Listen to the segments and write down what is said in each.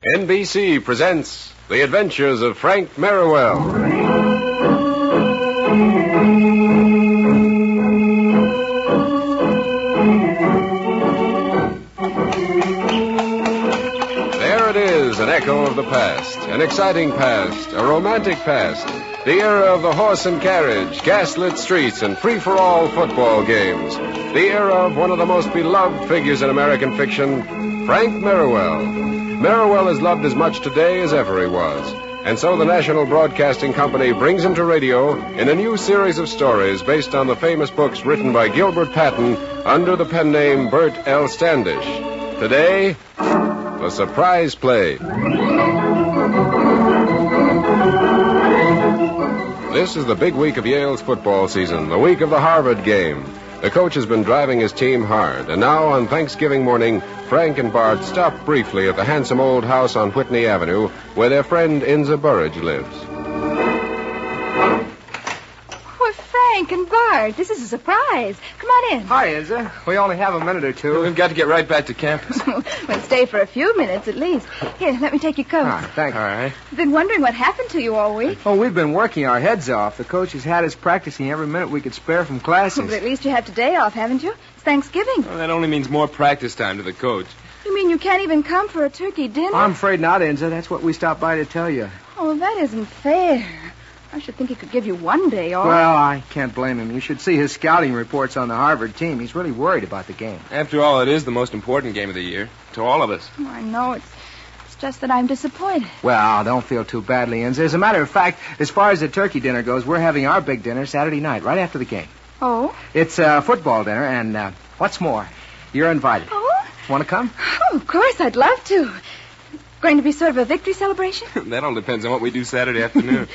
NBC presents The Adventures of Frank Merriwell. There it is, an echo of the past, an exciting past, a romantic past, the era of the horse and carriage, gaslit streets, and free-for-all football games, the era of one of the most beloved figures in American fiction, Frank Merriwell. Merriwell is loved as much today as ever he was, and so the National Broadcasting Company brings him to radio in a new series of stories based on the famous books written by Gilbert Patton under the pen name Burt L. Standish. Today, The Surprise Play. This is the big week of Yale's football season, the week of the Harvard game. The coach has been driving his team hard, and now on Thanksgiving morning, Frank and Bart stop briefly at the handsome old house on Whitney Avenue where their friend Inza Burridge lives. Oh, Frank and Bart, this is a surprise. Come on in. Hi, Inza. We only have a minute or two. We've got to get right back to campus. We'll stay for a few minutes at least. Here, let me take your coat. Thank you. All right. I've been wondering what happened to you all week. Oh, we've been working our heads off. The coach has had us practicing every minute we could spare from classes. But at least you have today off, haven't you? It's Thanksgiving. Well, that only means more practice time to the coach. You mean you can't even come for a turkey dinner? I'm afraid not, Inza. That's what we stopped by to tell you. Oh, that isn't fair. I should think he could give you one day off. Well, I can't blame him. You should see his scouting reports on the Harvard team. He's really worried about the game. After all, it is the most important game of the year to all of us. Oh, I know. It's just that I'm disappointed. Well, don't feel too badly, Inza. As a matter of fact, as far as the turkey dinner goes, we're having our big dinner Saturday night, right after the game. Oh? It's a football dinner, and what's more, you're invited. Oh? Want to come? Oh, of course, I'd love to. Going to be sort of a victory celebration? That all depends on what we do Saturday afternoon.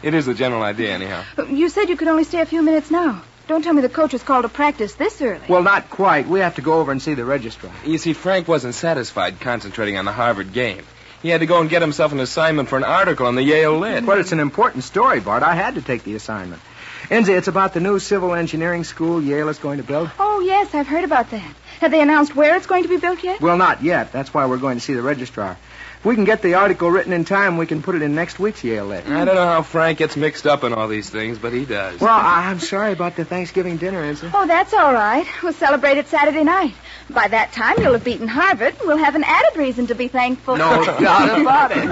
It is the general idea, anyhow. You said you could only stay a few minutes now. Don't tell me the coach was called to practice this early. Well, not quite. We have to go over and see the registrar. You see, Frank wasn't satisfied concentrating on the Harvard game. He had to go and get himself an assignment for an article on the Yale Lit. But it's an important story, Bart. I had to take the assignment. Inza, it's about the new civil engineering school Yale is going to build. Oh, yes, I've heard about that. Have they announced where it's going to be built yet? Well, not yet. That's why we're going to see the registrar. If we can get the article written in time, we can put it in next week's Yale Lit. I don't know how Frank gets mixed up in all these things, but he does. Well, I'm sorry about the Thanksgiving dinner, Inza. Oh, that's all right. We'll celebrate it Saturday night. By that time, you'll have beaten Harvard, and we'll have an added reason to be thankful. No doubt about it.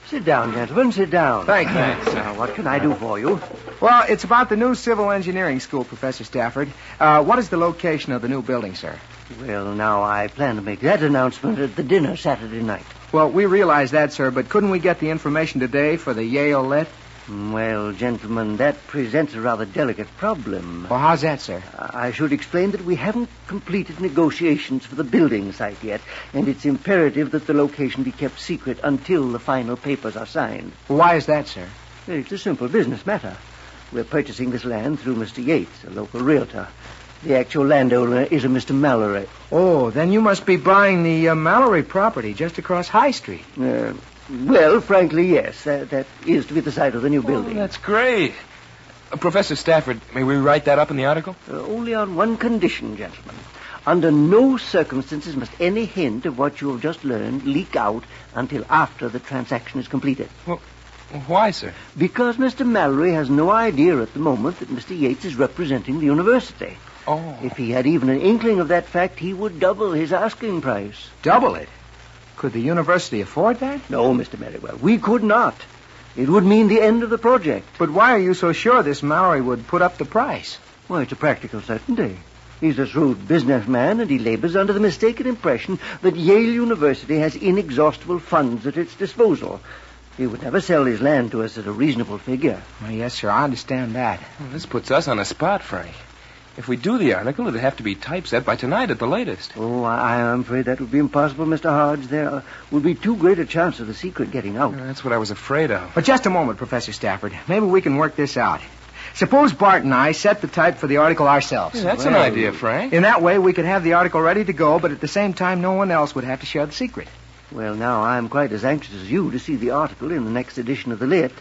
Sit down, gentlemen, sit down. Thank you. Now, what can I do for you? Well, it's about the new civil engineering school, Professor Stafford. What is the location of the new building, sir? Well, now, I plan to make that announcement at the dinner Saturday night. Well, we realize that, sir, but couldn't we get the information today for the Yale Lit? Well, gentlemen, that presents a rather delicate problem. Well, how's that, sir? I should explain that we haven't completed negotiations for the building site yet, and it's imperative that the location be kept secret until the final papers are signed. Well, why is that, sir? It's a simple business matter. We're purchasing this land through Mr. Yates, a local realtor. The actual landowner is a Mr. Mallory. Oh, then you must be buying the Mallory property just across High Street. Well, frankly, yes. That is to be the site of the new building. That's great. Professor Stafford, may we write that up in the article? Only on one condition, gentlemen. Under no circumstances must any hint of what you have just learned leak out until after the transaction is completed. Well, why, sir? Because Mr. Mallory has no idea at the moment that Mr. Yates is representing the university. Oh. If he had even an inkling of that fact, he would double his asking price. Double it? Could the university afford that? No, Mr. Merriwell, we could not. It would mean the end of the project. But why are you so sure this Mallory would put up the price? Why, it's a practical certainty. He's a shrewd businessman, and he labors under the mistaken impression that Yale University has inexhaustible funds at its disposal. He would never sell his land to us at a reasonable figure. Well, yes, sir, I understand that. Well, this puts us on a spot, Frank. If we do the article, it'd have to be typeset by tonight at the latest. Oh, I am afraid that would be impossible, Mr. Hodge. There would be too great a chance of the secret getting out. That's what I was afraid of. But just a moment, Professor Stafford. Maybe we can work this out. Suppose Bart and I set the type for the article ourselves. Yeah, that's an idea, Frank. In that way, we could have the article ready to go, but at the same time, no one else would have to share the secret. Well, now, I'm quite as anxious as you to see the article in the next edition of the Lit.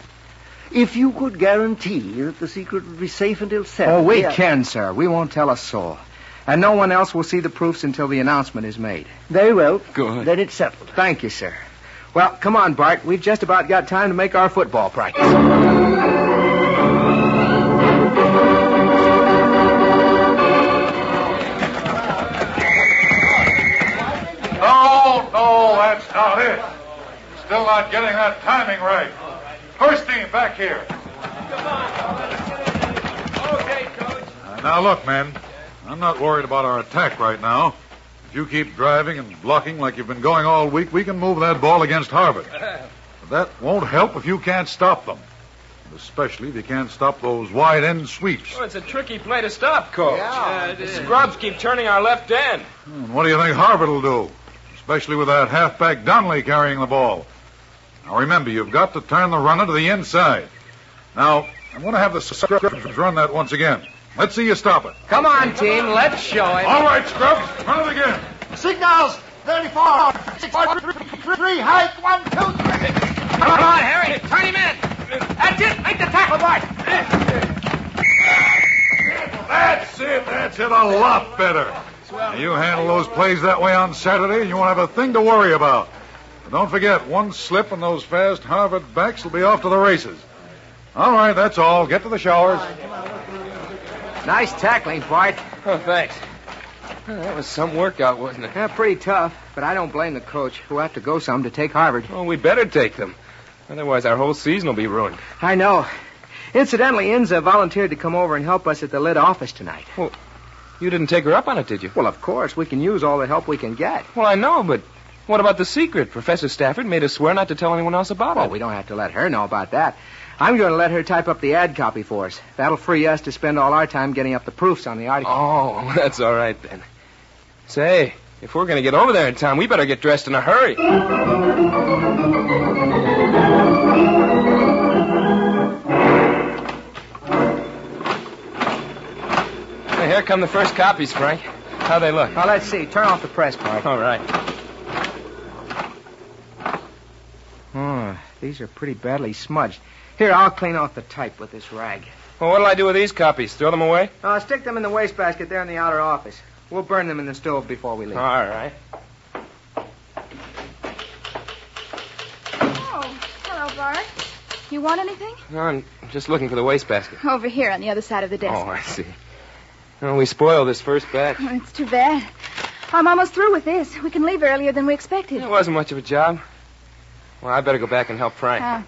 If you could guarantee that the secret would be safe until Saturday... Oh, we can, sir. We won't tell a soul. And no one else will see the proofs until the announcement is made. Very well. Good. Then it's settled. Thank you, sir. Well, come on, Bart. We've just about got time to make our football practice. No, that's not it. Still not getting that timing right. First team, back here. Okay, Coach. Now, look, men. I'm not worried about our attack right now. If you keep driving and blocking like you've been going all week, we can move that ball against Harvard. But that won't help if you can't stop them. Especially if you can't stop those wide end sweeps. Well, it's a tricky play to stop, Coach. The scrubs keep turning our left end. And what do you think Harvard will do? Especially with that halfback Donnelly carrying the ball. Now, remember, you've got to turn the runner to the inside. Now, I'm going to have the scrubs run that once again. Let's see you stop it. Come on, team. Let's show him. All right, scrubs. Run it again. Signals, 34, 3, height, 1, 2, 3. Come on, Harry. Turn him in. That's it. Make the tackle, Bart. That's it. That's it. A lot better. Now, you handle those plays that way on Saturday, and you won't have a thing to worry about. But don't forget, one slip and those fast Harvard backs will be off to the races. All right, that's all. Get to the showers. Nice tackling, Bart. Oh, thanks. Well, that was some workout, wasn't it? Yeah, pretty tough, but I don't blame the coach. We'll have to go some to take Harvard. Oh, we better take them. Otherwise, our whole season will be ruined. I know. Incidentally, Inza volunteered to come over and help us at the lit office tonight. Well, you didn't take her up on it, did you? Well, of course. We can use all the help we can get. Well, I know, but what about the secret? Professor Stafford made us swear not to tell anyone else about Oh, it. we don't have to let her know about that. I'm going to let her type up the ad copy for us. That'll free us to spend all our time getting up the proofs on the article. Oh, that's all right, then. Say, if we're going to get over there in time, we better get dressed in a hurry. Hey, here come the first copies, Frank. How they look? Well, let's see. Turn off the press, Bart. All right. Oh, these are pretty badly smudged. Here, I'll clean off the type with this rag. Well, what'll I do with these copies? Throw them away? Stick them in the wastebasket there in the outer office. We'll burn them in the stove before we leave. All right. Oh, hello, Bart. You want anything? No, I'm just looking for the wastebasket. Over here on the other side of the desk. Oh, I see. Well, we spoiled this first batch. Oh, it's too bad. I'm almost through with this. We can leave earlier than we expected. It wasn't much of a job. Well, I better go back and help Frank.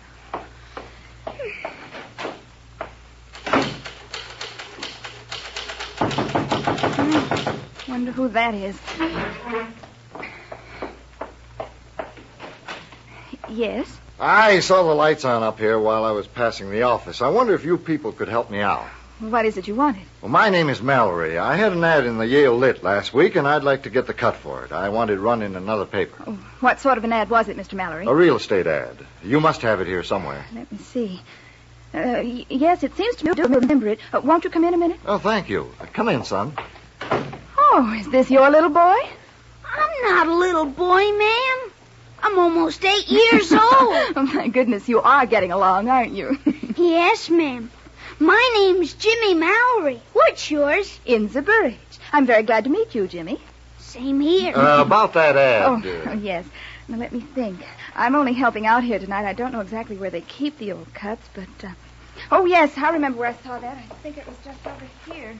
Wonder who that is. Yes? I saw the lights on up here while I was passing the office. I wonder if you people could help me out. What is it you wanted? Well, my name is Mallory. I had an ad in the Yale Lit last week, and I'd like to get the cut for it. I want it run in another paper. Oh, what sort of an ad was it, Mr. Mallory? A real estate ad. You must have it here somewhere. Let me see. Yes, it seems to me to remember it. Won't you come in a minute? Oh, thank you. Come in, son. Oh, is this your little boy? I'm not a little boy, ma'am. I'm almost 8 years old. Oh, my goodness, you are getting along, aren't you? Yes, ma'am. My name's Jimmy Mallory. What's yours? Inza Burridge. I'm very glad to meet you, Jimmy. Same here. About that ad. Oh, yes. Now, let me think. I'm only helping out here tonight. I don't know exactly where they keep the old cuts, but... Oh, yes, I remember where I saw that. I think it was just over here.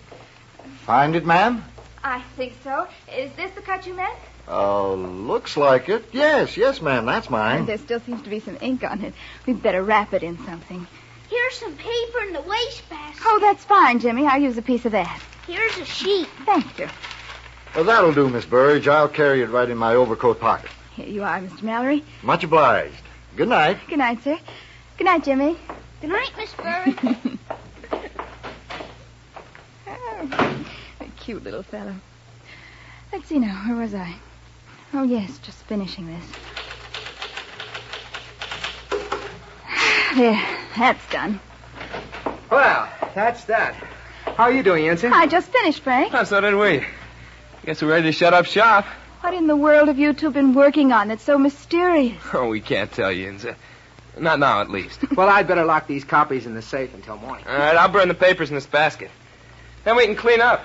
Find it, ma'am? I think so. Is this the cut you meant? Looks like it. Yes, ma'am, that's mine. There still seems to be some ink on it. We'd better wrap it in something. Here's some paper in the wastebasket. Oh, that's fine, Jimmy. I'll use a piece of that. Here's a sheet. Thank you. Well, that'll do, Miss Burridge. I'll carry it right in my overcoat pocket. Here you are, Mr. Mallory. Much obliged. Good night. Good night, sir. Good night, Jimmy. Good night, Miss Burridge. Oh, a cute little fellow. Let's see now. Where was I? Oh, yes, just finishing this. There, that's done. Well, that's that. How are you doing, Ensign? I just finished, Frank. Oh, so did we. Guess we're ready to shut up shop. What in the world have you two been working on that's so mysterious? Oh, we can't tell you, Inza. Not now, at least. Well, I'd better lock these copies in the safe until morning. All right, I'll burn the papers in this basket. Then we can clean up.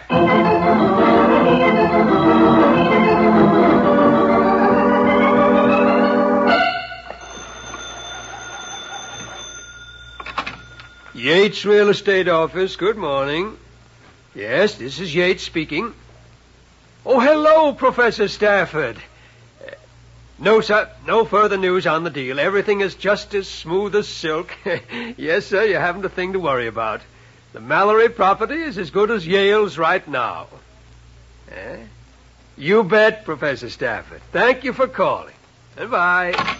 Yates Real Estate Office, good morning. Yes, this is Yates speaking. Oh, hello, Professor Stafford. No, sir, no further news on the deal. Everything is just as smooth as silk. Yes, sir, you haven't a thing to worry about. The Mallory property is as good as Yale's right now. You bet, Professor Stafford. Thank you for calling. Goodbye.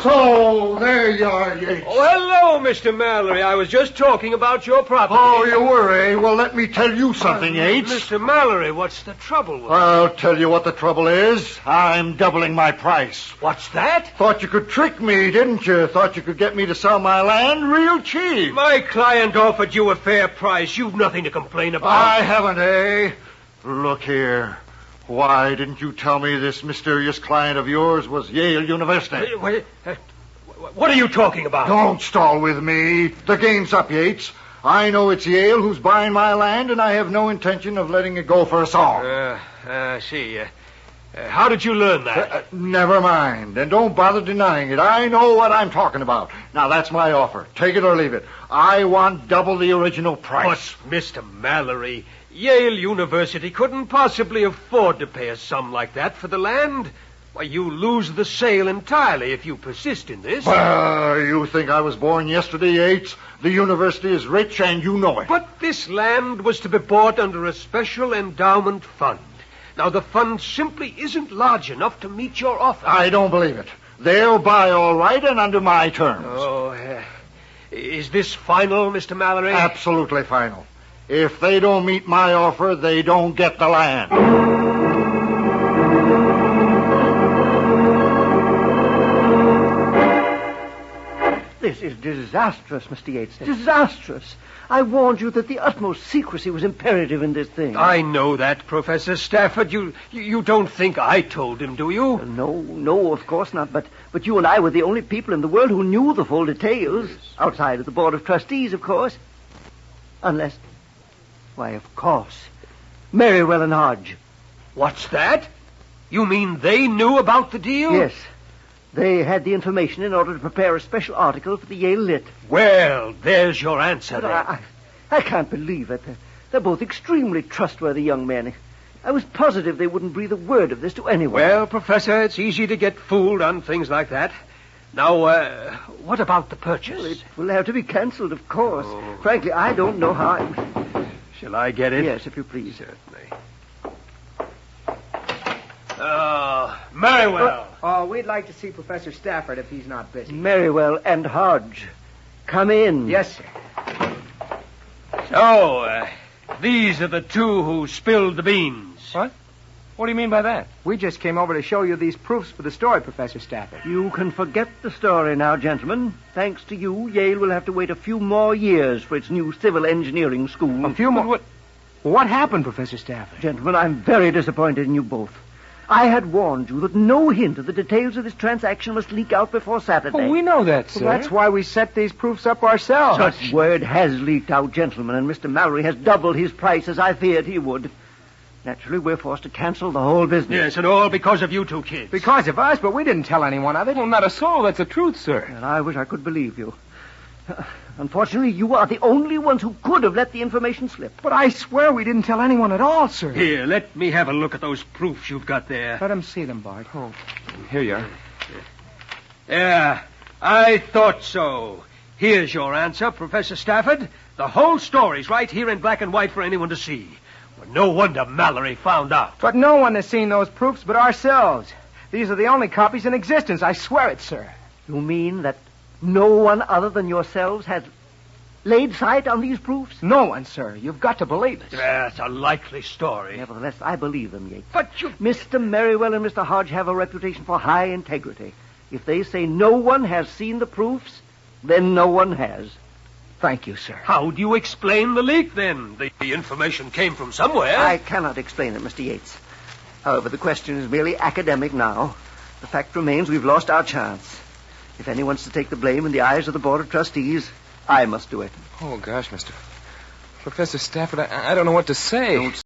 So, there you are, Yates. Oh, hello, Mr. Mallory. I was just talking about your property. Oh, you were, eh? Well, let me tell you something, Yates. Mr. Mallory, what's the trouble with I'll tell you what the trouble is. I'm doubling my price. What's that? Thought you could trick me, didn't you? Thought you could get me to sell my land real cheap. My client offered you a fair price. You've nothing to complain about. I haven't, eh? Look here. Why didn't you tell me this mysterious client of yours was Yale University? What are you talking about? Don't stall with me. The game's up, Yates. I know it's Yale who's buying my land, and I have no intention of letting it go for a song. See. How did you learn that? Never mind, and don't bother denying it. I know what I'm talking about. Now, that's my offer. Take it or leave it. I want double the original price. But, Mr. Mallory, Yale University couldn't possibly afford to pay a sum like that for the land. Why, you lose the sale entirely if you persist in this. You think I was born yesterday, Yates? The university is rich, and you know it. But this land was to be bought under a special endowment fund. Now, the fund simply isn't large enough to meet your offer. I don't believe it. They'll buy all right and under my terms. Is this final, Mr. Mallory? Absolutely final. If they don't meet my offer, they don't get the land. This is disastrous, Mr. Yates. Disastrous. I warned you that the utmost secrecy was imperative in this thing. I know that, Professor Stafford. You don't think I told him, do you? No, of course not. But you and I were the only people in the world who knew the full details. Outside of the Board of Trustees, of course. Unless... Why, of course. Merriwell and Hodge. What's that? You mean they knew about the deal? Yes. They had the information in order to prepare a special article for the Yale Lit. Well, there's your answer, then. I can't believe it. They're both extremely trustworthy young men. I was positive they wouldn't breathe a word of this to anyone. Well, Professor, it's easy to get fooled on things like that. Now, what about the purchase? Well, it will have to be cancelled, of course. Frankly, I don't know how Shall I get it? Yes, if you please. Certainly. Merriwell. We'd like to see Professor Stafford if he's not busy. Merriwell and Hodge. Come in. Yes, sir. So, these are the two who spilled the beans. What? What do you mean by that? We just came over to show you these proofs for the story, Professor Stafford. You can forget the story now, gentlemen. Thanks to you, Yale will have to wait a few more years for its new civil engineering school. A few more? What happened, Professor Stafford? Gentlemen, I'm very disappointed in you both. I had warned you that no hint of the details of this transaction must leak out before Saturday. Oh, we know that, sir. Well, that's why we set these proofs up ourselves. Such word has leaked out, gentlemen, and Mr. Mallory has doubled his price as I feared he would. Naturally, we're forced to cancel the whole business. Yes, and all because of you two kids. Because of us, but we didn't tell anyone of it. Well, not a soul. That's the truth, sir. And I wish I could believe you. Unfortunately, you are the only ones who could have let the information slip. But I swear we didn't tell anyone at all, sir. Here, let me have a look at those proofs you've got there. Let him see them, Bart. Oh, here you are. Yeah, I thought so. Here's your answer, Professor Stafford. The whole story's right here in black and white for anyone to see. Well, no wonder Mallory found out. But no one has seen those proofs but ourselves. These are the only copies in existence. I swear it, sir. You mean that no one other than yourselves has laid sight on these proofs? No one, sir. You've got to believe us. That's a likely story. Nevertheless, I believe them, Yates. But you... Mr. Merriwell and Mr. Hodge have a reputation for high integrity. If they say no one has seen the proofs, then no one has. Thank you, sir. How do you explain the leak, then? The information came from somewhere. I cannot explain it, Mr. Yates. However, the question is merely academic now. The fact remains we've lost our chance. If anyone's to take the blame in the eyes of the Board of Trustees, I must do it. Oh, gosh, Professor Stafford, I don't know what to say. Don't